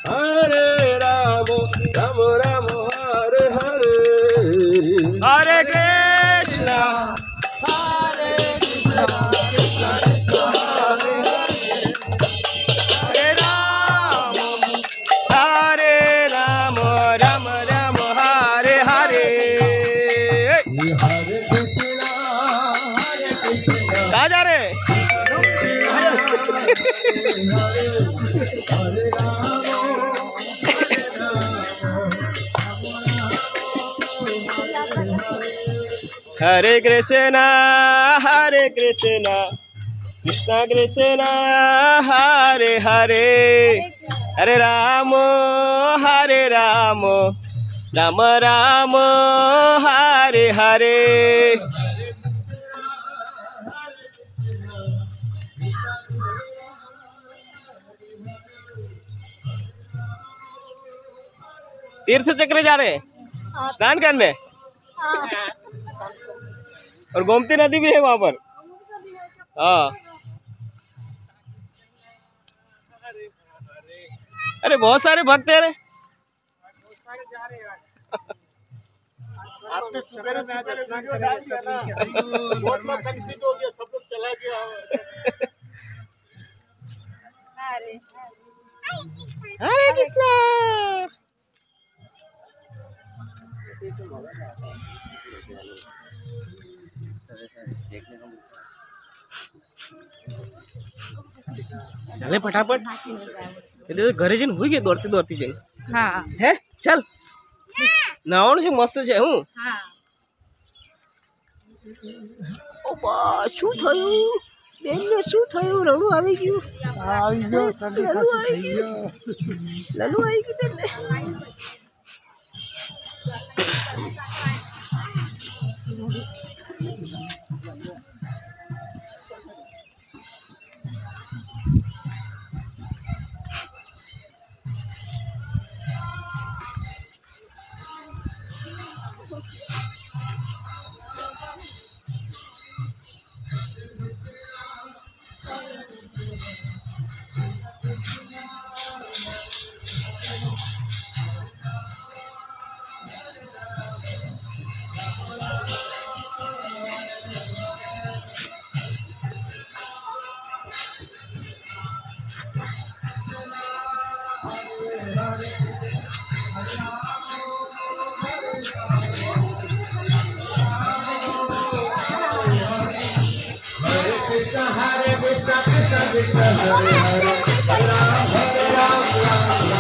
हरे राम राम राम हरे हरे हरे कृष्णा हरे कृष्णा कृष्णा कृष्णा हरे हरे राम राम राम हरे हरे हरे कृष्णा कहाँ जा रहे? हरे कृष्णा कृष्णा कृष्णा हरे हरे हरे राम राम राम हरे हरे तीर्थ चक्र जा रहे हैं स्नान करने और गोमती नदी भी है वहां पर। हाँ अरे बहुत सारे भक्त हैं। आपने सुबह में आज स्नान करेंगे बहुत लोग कंफ्यूज हो गया, सब लोग चला गया। हरे कृष्णा चले फटाफट घरे जन हुई गई दौड़ती दौड़ती जन। हाँ है चल नावण से मस्त है हूँ। हाँ ओ बा શું થયું બેનને શું થયું રડું આવી ગયું લલુ આવી ગઈ બેનને हरे कृष्णा कृष्णा कृष्णा हरे हरे राम राम